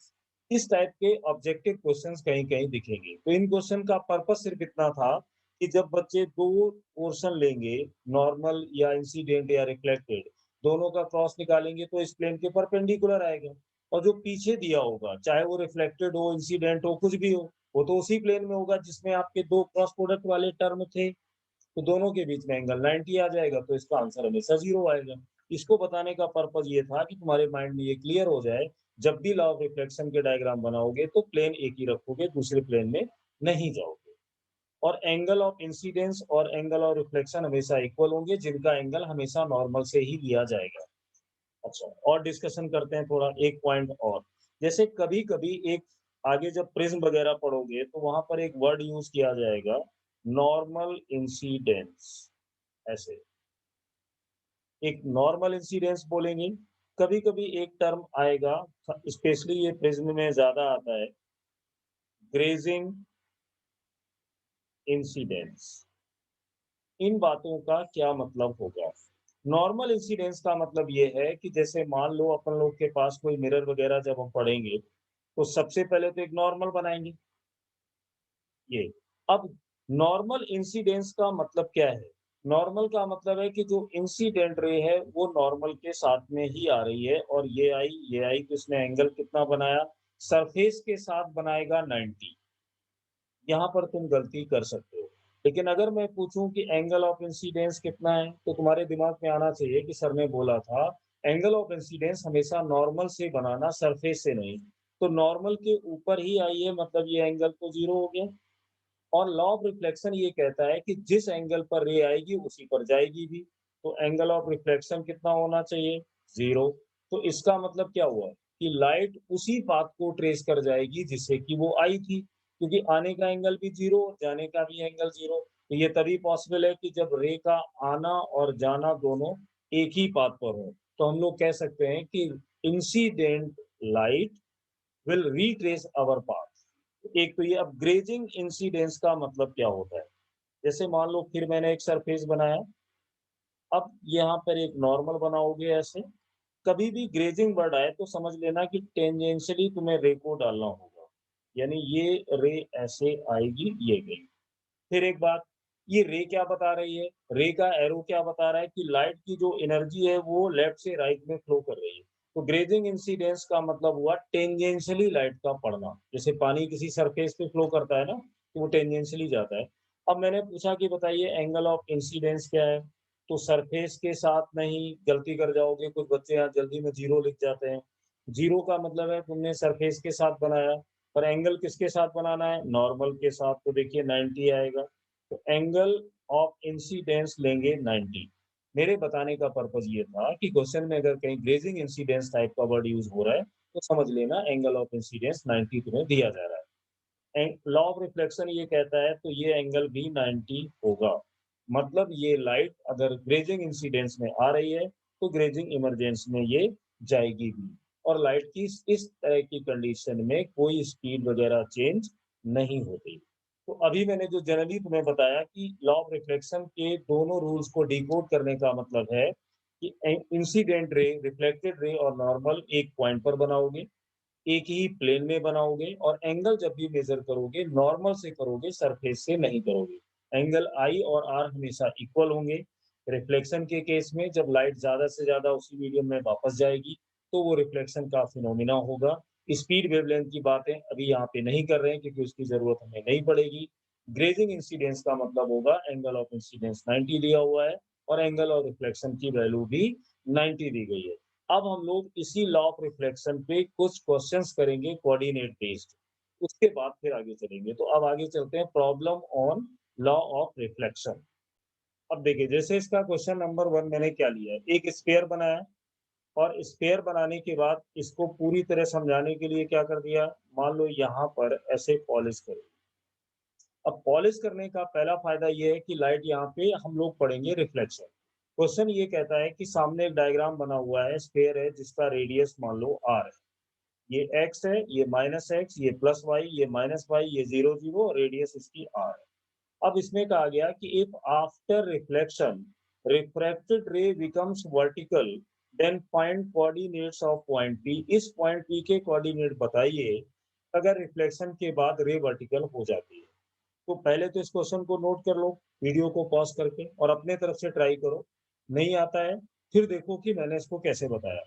S1: इस टाइप के ऑब्जेक्टिव क्वेश्चंस कहीं कहीं दिखेंगे। तो इन क्वेश्चन का पर्पस सिर्फ इतना था कि जब बच्चे दो पोर्शन लेंगे, नॉर्मल या इंसिडेंट या रिफ्लेक्टेड, दोनों का क्रॉस निकालेंगे तो इस प्लेन के परपेंडिकुलर आएगा, और जो पीछे दिया होगा चाहे वो रिफ्लेक्टेड हो, इंसिडेंट हो, कुछ भी हो, वो तो उसी प्लेन में होगा जिसमें आपके दो क्रॉस प्रोडक्ट वाले टर्म थे। तो दोनों के बीच में एंगल 90 आ जाएगा, तो इसका आंसर हमेशा जीरो आएगा। इसको बताने का पर्पज ये था कि तुम्हारे माइंड में ये क्लियर हो जाए, जब भी लॉ ऑफ रिफ्लेक्शन के डायग्राम बनाओगे तो प्लेन एक ही रखोगे, दूसरे प्लेन में नहीं जाओगे। और एंगल ऑफ इंसिडेंस और एंगल ऑफ रिफ्लेक्शन हमेशा इक्वल होंगे, जिनका एंगल हमेशा नॉर्मल से ही लिया जाएगा। अच्छा, और डिस्कशन करते हैं थोड़ा, एक पॉइंट और। जैसे कभी कभी एक, आगे जब प्रिज्म वगैरह पढ़ोगे तो वहां पर एक वर्ड यूज किया जाएगा, नॉर्मल इंसिडेंस। ऐसे एक नॉर्मल इंसिडेंस बोलेंगे। कभी कभी एक टर्म आएगा, स्पेशली ये प्रिज्म में ज्यादा आता है, ग्रेजिंग इंसिडेंस। इन बातों का क्या मतलब होगा? नॉर्मल इंसिडेंस का मतलब ये है कि जैसे मान लो अपन लोग के पास कोई मिरर वगैरह जब हम पढ़ेंगे तो सबसे पहले तो एक नॉर्मल बनाएंगे ये। अब नॉर्मल इंसिडेंस का मतलब क्या है? नॉर्मल का मतलब है कि जो इंसिडेंट रे है वो नॉर्मल के साथ में ही आ रही है, और ये आई तो इसने एंगल कितना बनाया? सरफेस के साथ बनाएगा 90। यहाँ पर तुम गलती कर सकते हो। लेकिन अगर मैं पूछूं कि एंगल ऑफ इंसिडेंस कितना है, तो तुम्हारे दिमाग में आना चाहिए कि सर ने बोला था एंगल ऑफ इंसिडेंस हमेशा नॉर्मल से बनाना, सरफेस से नहीं। तो नॉर्मल के ऊपर ही आई है, मतलब ये एंगल तो जीरो हो गया। और लॉ ऑफ रिफ्लेक्शन ये कहता है कि जिस एंगल पर रे आएगी उसी पर जाएगी भी। तो एंगल ऑफ रिफ्लेक्शन कितना होना चाहिए? जीरो। तो इसका मतलब क्या हुआ कि लाइट उसी पाथ को ट्रेस कर जाएगी जिससे कि वो आई थी, क्योंकि आने का एंगल भी जीरो, जाने का भी एंगल जीरो। तो ये तभी पॉसिबल है कि जब रे का आना और जाना दोनों एक ही पाथ पर हो। तो हम लोग कह सकते हैं कि incident light will retrace our path. एक तो ये, अब ग्रेजिंग इंसिडेंस का मतलब क्या होता है? जैसे मान लो फिर मैंने एक सरफेस बनाया, अब यहाँ पर एक नॉर्मल बनाओगे ऐसे। कभी भी ग्रेजिंग वर्ड आए तो समझ लेना कि टेंजेंशियली तुम्हें रे को डालना होगा, यानी ये रे ऐसे आएगी, ये गई। फिर एक बात, ये रे क्या बता रही है? रे का एरो क्या बता रहा है कि लाइट की जो एनर्जी है वो लेफ्ट से राइट में फ्लो कर रही है। तो ग्रेजिंग इंसिडेंस का मतलब हुआ टेंजेंशियली लाइट का पड़ना। जैसे पानी किसी सरफेस पे फ्लो करता है ना, तो वो टेंजेंशियली जाता है। अब मैंने पूछा कि बताइए एंगल ऑफ इंसिडेंस क्या है, तो सरफेस के साथ नहीं, गलती कर जाओगे, कुछ बच्चे यहाँ जल्दी में जीरो लिख जाते हैं। जीरो का मतलब है तुमने सरफेस के साथ बनाया, पर एंगल किसके साथ बनाना है? नॉर्मल के साथ। तो देखिए 90 आएगा। तो एंगल ऑफ इंसिडेंस लेंगे 90। मेरे बताने का पर्पज ये था कि क्वेश्चन में अगर कहीं ग्रेजिंग इंसिडेंस टाइप का वर्ड यूज हो रहा है तो समझ लेना एंगल ऑफ इंसिडेंस 90 तुम्हें दिया जा रहा है। लॉ ऑफ रिफ्लेक्शन ये कहता है तो ये एंगल भी 90 होगा। मतलब ये लाइट अगर ग्रेजिंग इंसिडेंस में आ रही है तो ग्रेजिंग इमरजेंस में ये जाएगी भी। और लाइट की इस तरह की कंडीशन में कोई स्पीड वगैरह चेंज नहीं होती। तो अभी मैंने जो जनरली तुम्हें बताया कि लॉ ऑफ रिफ्लेक्शन के दोनों रूल्स को डिकोड करने का मतलब है कि इंसिडेंट रे, रिफ्लेक्टेड रे और नॉर्मल एक पॉइंट पर बनाओगे, एक ही प्लेन में बनाओगे और एंगल जब भी मेजर करोगे नॉर्मल से करोगे, सरफेस से नहीं करोगे। एंगल आई और आर हमेशा इक्वल होंगे। रिफ्लेक्शन के केस में जब लाइट ज्यादा से ज्यादा उसी मीडियम में वापस जाएगी तो वो रिफ्लेक्शन का फिनोमिना होगा। स्पीड वेवलेंथ की बातें अभी यहाँ पे नहीं कर रहे हैं क्योंकि उसकी जरूरत हमें नहीं पड़ेगी। ग्रेजिंग इंसिडेंस का मतलब होगा एंगल ऑफ इंसिडेंस 90 दिया हुआ है और एंगल ऑफ रिफ्लेक्शन की वैल्यू भी 90 दी गई है। अब हम लोग इसी लॉ ऑफ रिफ्लेक्शन पे कुछ क्वेश्चंस करेंगे कोऑर्डिनेट बेस्ड, उसके बाद फिर आगे चलेंगे। तो अब आगे चलते हैं problem on law of reflection. अब देखिए जैसे इसका क्वेश्चन नंबर 1 मैंने क्या लिया है, एक स्फीयर बनाया और स्फीयर बनाने के बाद इसको पूरी तरह समझाने के लिए क्या कर दिया, मान लो यहाँ पर ऐसे पॉलिश करो। अब पॉलिश करने का पहला फायदा ये है कि लाइट यहाँ पे हम लोग पढ़ेंगे रिफ्लेक्शन। क्वेश्चन ये कहता है कि सामने एक डायग्राम बना हुआ है, स्फीयर है जिसका रेडियस मान लो आर है, ये एक्स है, ये माइनस एक्स, ये प्लस वाई, ये माइनस वाई, ये 0 0, रेडियस इसकी आर है। अब इसमें कहा गया कि if after reflection refracted ray becomes vertical then find coordinates of point P. इस पॉइंट पी के कोऑर्डिनेट बताइए अगर रिफ्लेक्शन के बाद रे वर्टिकल हो जाती है। तो पहले तो इस क्वेश्चन को नोट कर लो, वीडियो को पॉज करके और अपने तरफ से ट्राई करो। नहीं आता है फिर देखो कि मैंने इसको कैसे बताया।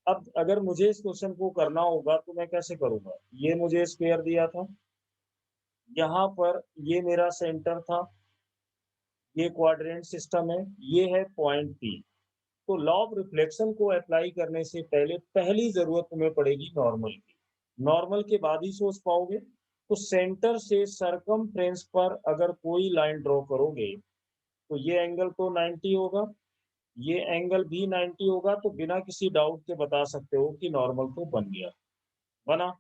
S1: अब अगर मुझे इस क्वेश्चन को करना होगा तो मैं कैसे करूंगा, ये मुझे स्क्वायर दिया था, यहाँ पर ये मेरा सेंटर था, ये क्वाड्रेंट सिस्टम है, ये है पॉइंट पी। तो लॉ ऑफ रिफ्लेक्शन को अप्लाई करने से पहले पहली जरूरत तुम्हें पड़ेगी नॉर्मल की। नॉर्मल के बाद ही सोच पाओगे। तो सेंटर से सरकमफ्रेंस पर अगर कोई लाइन ड्रॉ करोगे तो ये एंगल तो 90 होगा, ये एंगल भी 90 होगा। तो बिना किसी डाउट के बता सकते हो कि नॉर्मल तो बन गया, बना।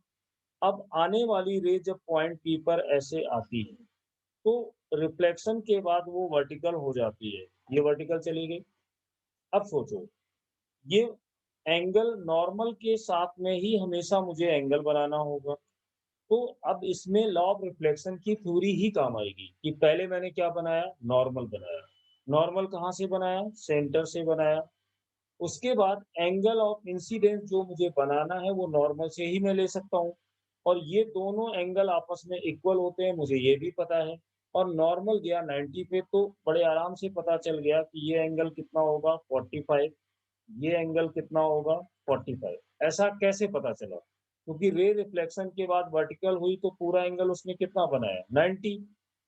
S1: अब आने वाली रे जब पॉइंट पी पर ऐसे आती है तो रिफ्लेक्शन के बाद वो वर्टिकल हो जाती है, ये वर्टिकल चली गई। अब सोचो, ये एंगल नॉर्मल के साथ में ही हमेशा मुझे एंगल बनाना होगा। तो अब इसमें लॉ ऑफ रिफ्लेक्शन की थ्योरी ही काम आएगी कि पहले मैंने क्या बनाया, नॉर्मल बनाया। नॉर्मल कहाँ से बनाया, सेंटर से बनाया। उसके बाद एंगल ऑफ इंसिडेंस जो मुझे बनाना है वो नॉर्मल से ही मैं ले सकता हूँ और ये दोनों एंगल आपस में इक्वल होते हैं, मुझे ये भी पता है। और नॉर्मल गया 90 पे तो बड़े आराम से पता चल गया कि ये एंगल कितना होगा 45, ये एंगल कितना होगा 45। ऐसा कैसे पता चला, क्योंकि रे रिफ्लेक्शन के बाद वर्टिकल हुई तो पूरा एंगल उसने कितना बनाया 90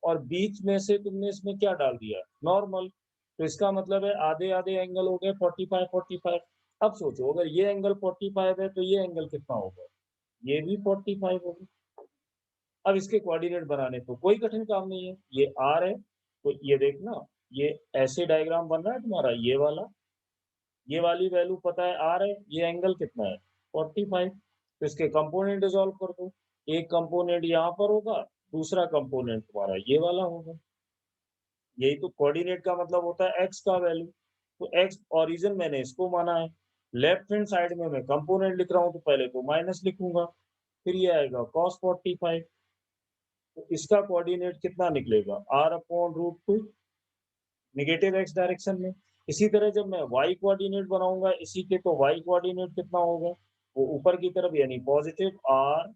S1: और बीच में से तुमने इसमें क्या डाल दिया, नॉर्मल। तो इसका मतलब है आधे आधे एंगल हो गए 45 45। अब सोचो अगर ये एंगल 45 है तो ये एंगल कितना होगा, ये भी 45 होगा। अब इसके कोऑर्डिनेट बनाने तो कोई कठिन काम नहीं है, ये आर है तो ये देखना, ये ऐसे डायग्राम बन रहा है तुम्हारा, ये वाला, ये वाली वैल्यू पता है आर है, ये एंगल कितना है 45। तो इसके कंपोनेंट डिसॉल्व कर दो, एक कंपोनेंट यहाँ पर होगा, दूसरा कंपोनेंट तुम्हारा ये वाला होगा। यही तो कोऑर्डिनेट का मतलब होता है एक्स का वैल्यू। तो एक्स ओरिजिन मैंने इसको माना है, लेफ्ट हैंड साइड में मैं कंपोनेंट लिख रहा हूँ तो पहले तो माइनस लिखूंगा, फिर ये आएगा cos 45। तो इसका कोऑर्डिनेट कितना निकलेगा r/√2, नेगेटिव एक्स डायरेक्शन में। इसी तरह जब मैं y कोऑर्डिनेट बनाऊंगा इसी के, तो y कोऑर्डिनेट कितना होगा, वो ऊपर की तरफ यानी पॉजिटिव r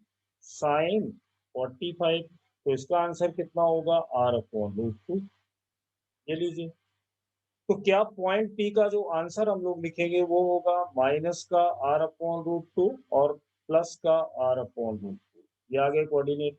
S1: sin 45। तो इसका आंसर कितना होगा r/√2। ये लीजिए। तो क्या पॉइंट पी का जो आंसर हम लोग लिखेंगे वो होगा माइनस का r/√2 और प्लस का r/√2। ये आगे कोऑर्डिनेट।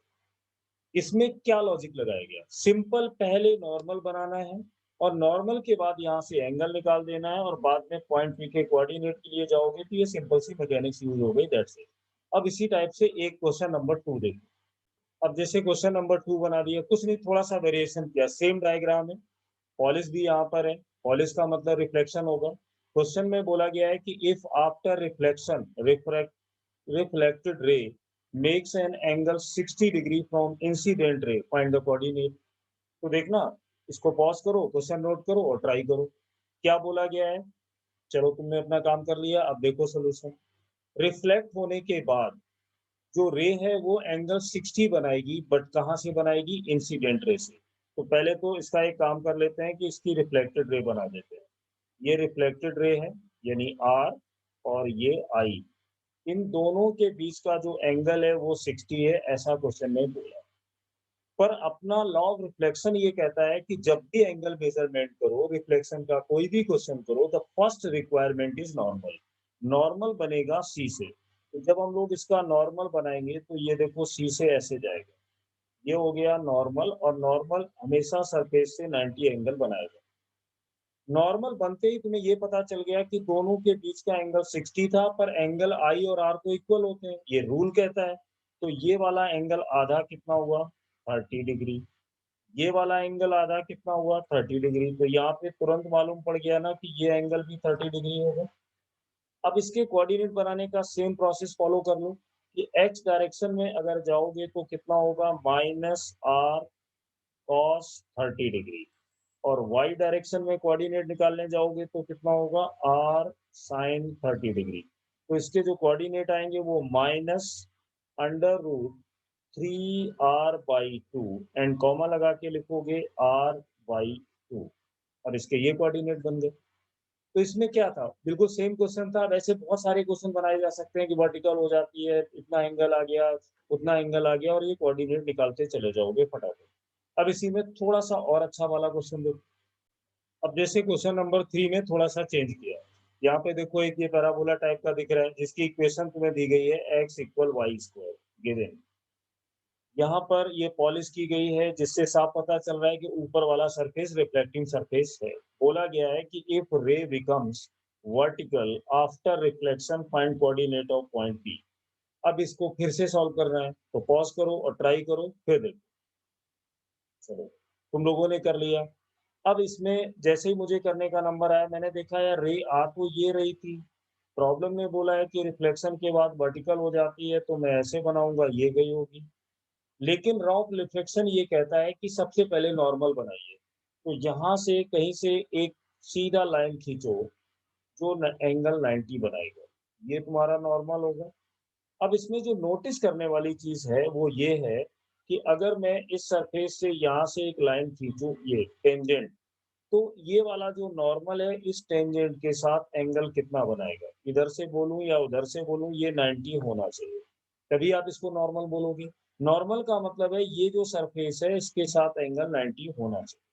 S1: इसमें क्या लॉजिक लगाया गया, सिंपल, पहले नॉर्मल बनाना है और नॉर्मल के बाद यहाँ से एंगल निकाल देना है और बाद में पॉइंट पी के कोऑर्डिनेट के लिए जाओगे तो ये सिंपल सी मैकेनिक्स यूज हो गई, दैट्स इट। अब इसी टाइप से एक क्वेश्चन नंबर 2 देखो। अब जैसे क्वेश्चन नंबर 2 बना दिया, कुछ नहीं थोड़ा सा वेरिएशन किया, सेम डायग्राम है, पॉलिश भी यहाँ पर है, पॉलिश का मतलब रिफ्लेक्शन होगा। क्वेश्चन में बोला गया है कि if after reflection reflected ray makes an angle 60 degree from incident ray, find the coordinate। तो देखना, इसको पॉज करो, क्वेश्चन नोट करो और ट्राई करो क्या बोला गया है। चलो तुमने अपना काम कर लिया, अब देखो सोल्यूशन। रिफ्लेक्ट होने के बाद जो रे है वो एंगल 60 बनाएगी, बट कहाँ से बनाएगी? इंसिडेंट रे से। तो पहले तो इसका एक काम कर लेते हैं कि इसकी रिफ्लेक्टेड रे बना देते हैं। ये रिफ्लेक्टेड रे है यानी आर, और ये आई। इन दोनों के बीच का जो एंगल है वो 60 है, ऐसा क्वेश्चन ने बोला। पर अपना लॉ ऑफ रिफ्लेक्शन ये कहता है कि जब भी एंगल मेजरमेंट करो, रिफ्लेक्शन का कोई भी क्वेश्चन करो, the first requirement is normal. Normal बनेगा सी से। तो जब हम लोग इसका नॉर्मल बनाएंगे तो ये देखो सी से ऐसे जाएगा, ये हो गया नॉर्मल, और नॉर्मल हमेशा सरफेस से 90 एंगल बनाएगा। नॉर्मल बनते ही तुम्हें ये पता चल गया कि दोनों के बीच का एंगल 60 था, पर एंगल आई और आर तो इक्वल होते हैं, ये रूल कहता है। तो ये वाला एंगल आधा कितना हुआ? 30 डिग्री। ये वाला एंगल आधा कितना हुआ? 30 डिग्री। तो यहाँ पे तुरंत मालूम पड़ गया ना कि ये एंगल भी 30 डिग्री होगा। अब इसके कोऑर्डिनेट बनाने का सेम प्रोसेस फॉलो कर लो कि एक्स डायरेक्शन में अगर जाओगे तो कितना होगा? Minus R cos 30 degree. और y डायरेक्शन में कोऑर्डिनेट निकालने जाओगे तो कितना होगा? r sin 30 degree. तो इसके जो कोऑर्डिनेट आएंगे वो minus under root 3r/2 and comma लगा के लिखोगे r/2, और इसके ये कोऑर्डिनेट बन गए। तो इसमें क्या था? बिल्कुल सेम क्वेश्चन था। वैसे बहुत सारे क्वेश्चन बनाए जा सकते हैं कि वर्टिकल हो जाती है, इतना एंगल आ गया, उतना एंगल आ गया, और ये कोऑर्डिनेट निकालते चले जाओगे फटाफट। अब इसी में थोड़ा सा और अच्छा वाला क्वेश्चन देखो। अब जैसे क्वेश्चन नंबर 3 में थोड़ा सा चेंज किया। यहाँ पे देखो एक ये पैराबोला टाइप का दिख रहा है जिसकी इक्वेशन तुम्हें दी गई है x equal Y square given. यहाँ पर ये पॉलिश की गई है जिससे साफ पता चल रहा है कि ऊपर वाला सरफेस रिफ्लेक्टिंग सरफेस है। बोला गया है कि इफ रे becomes vertical after reflection find coordinate of point P. अब इसको फिर से सॉल्व करना है, तो पॉज करो और ट्राई करो, फिर देखो। चलो, तुम लोगों ने कर लिया। अब इसमें जैसे ही मुझे करने का नंबर आया, मैंने देखा यार रे आ तो ये रही थी, प्रॉब्लम में बोला है कि रिफ्लेक्शन के बाद वर्टिकल हो जाती है, तो मैं ऐसे बनाऊंगा, ये गई होगी। लेकिन रॉ ऑफ रिफ्लेक्शन ये कहता है कि सबसे पहले नॉर्मल बनाइए। तो यहाँ से कहीं से एक सीधा लाइन खींचो जो एंगल 90 बनाएगा, ये तुम्हारा नॉर्मल होगा। अब इसमें जो नोटिस करने वाली चीज है वो ये है कि अगर मैं इस सरफेस से यहाँ से एक लाइन खींचूं, ये टेंजेंट, तो ये वाला जो नॉर्मल है इस टेंजेंट के साथ एंगल कितना बनाएगा? इधर से बोलूं या उधर से बोलूं, ये 90 होना चाहिए, तभी आप इसको नॉर्मल बोलोगे। नॉर्मल का मतलब है ये जो सरफेस है इसके साथ एंगल 90 होना चाहिए।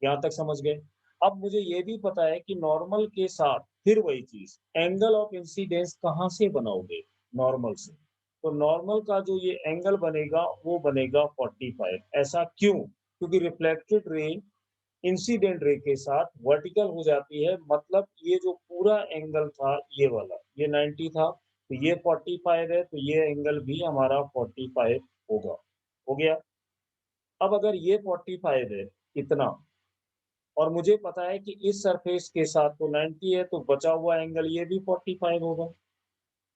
S1: यहाँ तक समझ गए? अब मुझे ये भी पता है कि नॉर्मल के साथ फिर वही चीज, एंगल ऑफ इंसिडेंस कहाँ से बनाओगे? नॉर्मल से। तो नॉर्मल का जो ये एंगल बनेगा वो बनेगा 45। ऐसा क्यों? क्योंकि रिफ्लेक्टेड रे इंसिडेंट रे के साथ वर्टिकल हो जाती है, मतलब ये जो पूरा एंगल था ये वाला, ये 90 था, तो ये 45 है, तो ये एंगल भी हमारा 45 होगा। हो गया। अब अगर ये 45 है इतना, और मुझे पता है कि इस सरफेस के साथ तो 90 है, तो बचा हुआ एंगल ये भी 45 होगा।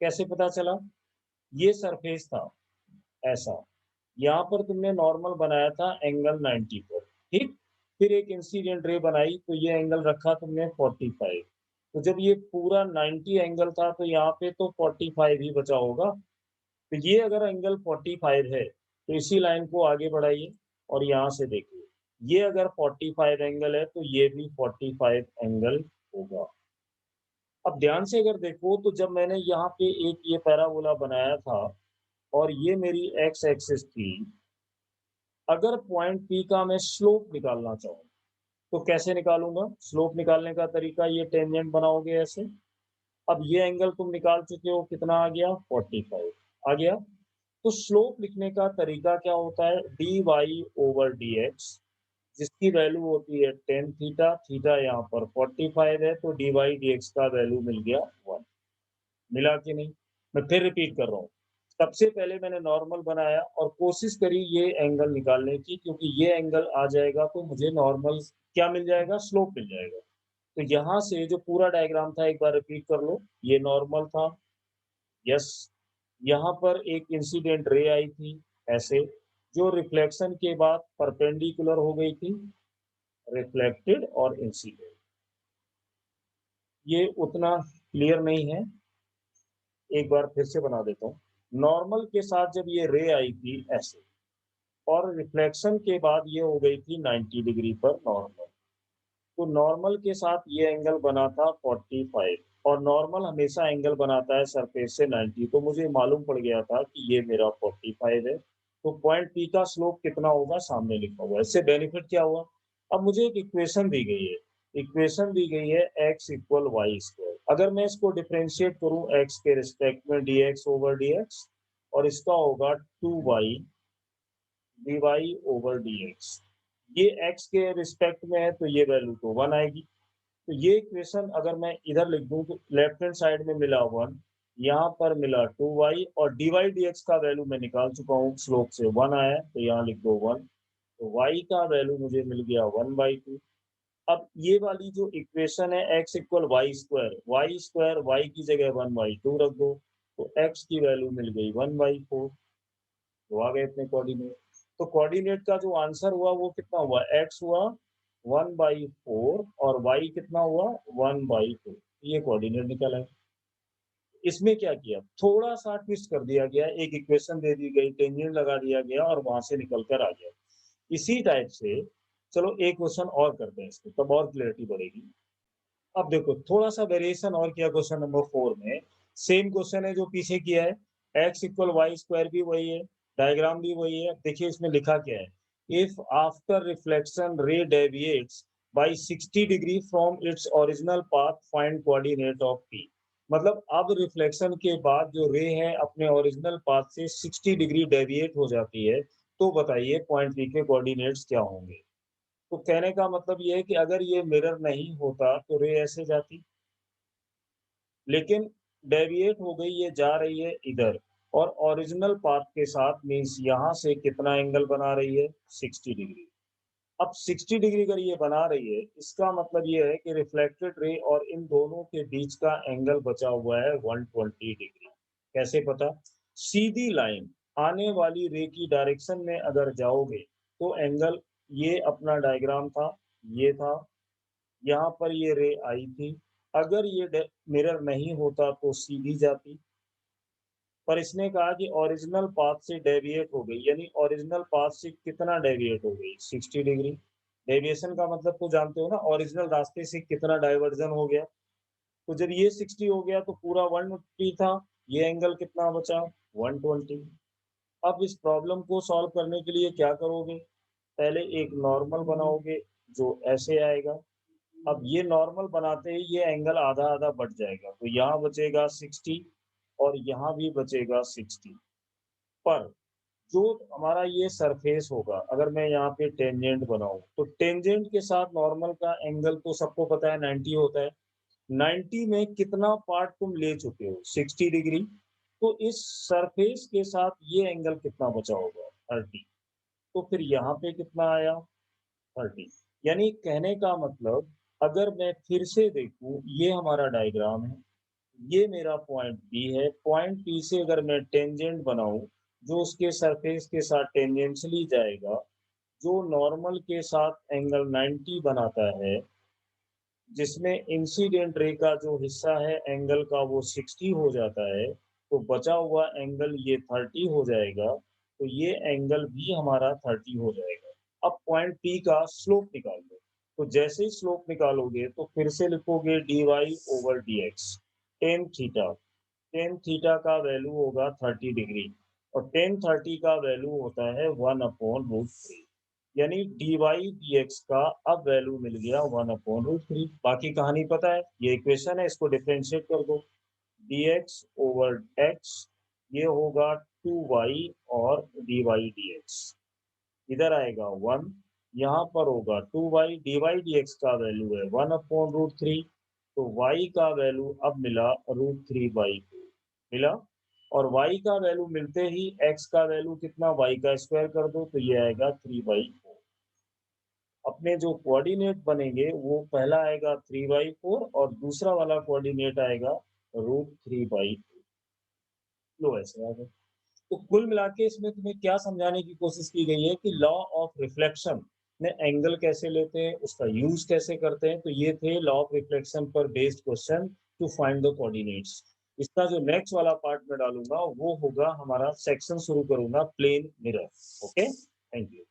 S1: कैसे पता चला? ये सरफेस था ऐसा, यहाँ पर तुमने नॉर्मल बनाया था एंगल 90 पर, ठीक। फिर एक इंसिडेंट रे बनाई तो ये एंगल रखा तुमने 45। तो जब ये पूरा 90 एंगल था तो यहाँ पे तो 45 ही बचा होगा। तो ये अगर एंगल 45 है तो इसी लाइन को आगे बढ़ाइए और यहाँ से देखिए, ये अगर 45 एंगल है तो ये भी 45 एंगल होगा। अब ध्यान से अगर देखो तो जब मैंने यहाँ पे एक ये पैराबोला बनाया था और ये मेरी एक्स एक्सिस थी, अगर पॉइंट पी का मैं स्लोप निकालना चाहूँ तो कैसे निकालूंगा? स्लोप निकालने का तरीका, ये टेंजेंट बनाओगे ऐसे। अब ये एंगल तुम निकाल चुके हो, कितना आ गया? 45 आ गया। तो स्लोप लिखने का तरीका क्या होता है? D Y over D X, जिसकी वैल्यू होती है टेन थीटा। थीटा यहाँ पर 45 है, तो डी वाई डी एक्स का वैल्यू मिल गया 1। मिला कि नहीं? मैं फिर रिपीट कर रहा हूँ। सबसे पहले मैंने नॉर्मल बनाया और कोशिश करी ये एंगल निकालने की, क्योंकि ये एंगल आ जाएगा तो मुझे नॉर्मल क्या मिल जाएगा? स्लोप मिल जाएगा। तो यहाँ से जो पूरा डायग्राम था एक बार रिपीट कर लो। ये नॉर्मल था, यस। यहाँ पर एक इंसिडेंट रे आई थी ऐसे, जो रिफ्लेक्शन के बाद परपेंडिकुलर हो गई थी, रिफ्लेक्टेड और इंसिडेंट। ये उतना क्लियर नहीं है, एक बार फिर से बना देता हूँ। नॉर्मल के साथ जब ये रे आई थी ऐसे, और रिफ्लेक्शन के बाद ये हो गई थी 90 डिग्री पर नॉर्मल। तो नॉर्मल के साथ ये एंगल बना था 45, और नॉर्मल हमेशा एंगल बनाता है सरफेस से 90, तो मुझे मालूम पड़ गया था कि ये मेरा 45 है। तो पॉइंट पी का स्लोप कितना होगा सामने लिखा हुआ है। इससे बेनिफिट क्या हुआ? अब मुझे एक इक्वेशन दी गई है। इक्वेशन दी गई है x इक्वल वाई स्क्वायर। अगर मैं इसको डिफरेंशिएट करूं x के रिस्पेक्ट में dx ओवर dx, और इसका होगा 2y dy ओवर dx। ये x के रिस्पेक्ट में है तो ये वैल्यू तो 1 आएगी। तो ये इक्वेशन अगर मैं इधर लिख दूं तो लेफ्ट हैंड साइड में मिला 1, यहाँ पर मिला 2y, और dy dx का वैल्यू मैं निकाल चुका हूँ, स्लोप से 1 आया तो यहाँ लिख दो 1। तो y का वैल्यू मुझे मिल गया 1/2। अब ये वाली जो इक्वेशन है x equal Y square y की जगह 1/2 रख दो, तो x की वैल्यू मिल गई 1/4। तो आ गए अपने कोऑर्डिनेट। तो कोऑर्डिनेट का जो आंसर हुआ वो कितना हुआ? x हुआ 1/4 और y कितना हुआ 1/2। ये कोऑर्डिनेट निकला है। इसमें क्या किया, थोड़ा सा ट्विस्ट कर दिया गया, एक इक्वेशन दे दी गई, टेंजेंट लगा दिया गया और वहां से निकल कर आ गया। इसी टाइप से चलो एक क्वेश्चन और करते हैं इसको, तब और क्लियरिटी बढ़ेगी। अब देखो थोड़ा सा वेरिएशन और किया क्वेश्चन नंबर 4 में। सेम क्वेश्चन है जो पीछे किया है, x इक्वल वाई स्क्वायर भी वही है, डायग्राम भी वही है। देखिए इसमें लिखा क्या है, इफ आफ्टर रिफ्लेक्शन रे deviates by 60 degree from its original path find coordinate of p। मतलब अब रिफ्लेक्शन के बाद जो रे है अपने ओरिजिनल पाथ से 60 डिग्री डेविएट हो जाती है, तो बताइए पॉइंट p के कोऑर्डिनेट्स क्या होंगे। तो कहने का मतलब ये है कि अगर ये मिरर नहीं होता तो रे ऐसे जाती, लेकिन डेविएट हो गई, ये जा रही है इधर, और ओरिजिनल पाथ के साथ मींस यहाँ से कितना एंगल बना रही है 60 डिग्री। अब 60 डिग्री अगर ये बना रही है, इसका मतलब ये है कि रिफ्लेक्टेड रे और इन दोनों के बीच का एंगल बचा हुआ है 120 डिग्री। कैसे पता? सीधी लाइन आने वाली रे की डायरेक्शन में अगर जाओगे तो एंगल, ये अपना डायग्राम था, ये था, यहाँ पर ये रे आई थी। अगर ये मिरर नहीं होता तो सीधी जाती, पर इसने कहा कि ओरिजिनल पाथ से डेविएट हो गई, यानी ओरिजिनल पाथ से कितना डेविएट हो गई 60 डिग्री। डेविएशन का मतलब तो जानते हो ना, ओरिजिनल रास्ते से कितना डाइवर्जन हो गया। तो जब ये 60 हो गया तो पूरा 180 था, ये एंगल कितना बचा 120। अब इस प्रॉब्लम को सॉल्व करने के लिए क्या करोगे, पहले एक नॉर्मल बनाओगे जो ऐसे आएगा। अब ये नॉर्मल बनाते ही ये एंगल आधा आधा बढ़ जाएगा, तो यहाँ बचेगा 60 और यहाँ भी बचेगा 60। पर जो हमारा ये सरफेस होगा, अगर मैं यहाँ पे टेंजेंट बनाऊं तो टेंजेंट के साथ नॉर्मल का एंगल तो सबको पता है 90 होता है। 90 में कितना पार्ट तुम ले चुके हो 60 डिग्री, तो इस सरफेस के साथ ये एंगल कितना बचा होगा 30। तो फिर यहाँ पे कितना आया 30। यानी कहने का मतलब, अगर मैं फिर से देखूं, ये हमारा डायग्राम है, ये मेरा पॉइंट पी है। पॉइंट पी से अगर मैं टेंजेंट बनाऊं जो उसके सरफेस के साथ टेंजेंशियली जाएगा, जो नॉर्मल के साथ एंगल 90 बनाता है, जिसमें इंसिडेंट रे का जो हिस्सा है एंगल का वो 60 हो जाता है, तो बचा हुआ एंगल ये 30 हो जाएगा। तो ये एंगल भी हमारा 30 हो जाएगा। अब पॉइंट पी का स्लोप निकाल दो। तो जैसे ही स्लोप निकालोगे तो फिर से लिखोगे dy over dx। Tan theta, tan theta का वैल्यू होगा 30 डिग्री, और टेन 30 का वैल्यू होता है 1/√3। यानी dy dx का अब वैल्यू मिल गया 1/√3। बाकी कहानी पता है, ये इक्वेशन है, इसको डिफरेंशिएट कर दो। dx ओवर x, ये होगा 2y, और dy dx इधर आएगा 1, यहाँ पर होगा 2y, dy dx का वैल्यू है 1/√3। तो y का वैल्यू अब मिला √3/2 मिला। और y का वैल्यू मिलते ही x का वैल्यू कितना, y का स्क्वायर कर दो तो ये आएगा 3/4। अपने जो कोऑर्डिनेट बनेंगे वो पहला आएगा 3/4 और दूसरा वाला कोऑर्डिनेट आएगा √3/2। लो ऐसे आ गए। तो कुल मिला के इसमें तुम्हें क्या समझाने की कोशिश की गई है कि लॉ ऑफ रिफ्लेक्शन में एंगल कैसे लेते हैं, उसका यूज कैसे करते हैं। तो ये थे लॉ ऑफ रिफ्लेक्शन पर based question to find the coordinates. इसका जो नेक्स्ट वाला पार्ट में डालूंगा वो होगा हमारा सेक्शन, शुरू करूंगा plane mirror. Okay, thank you.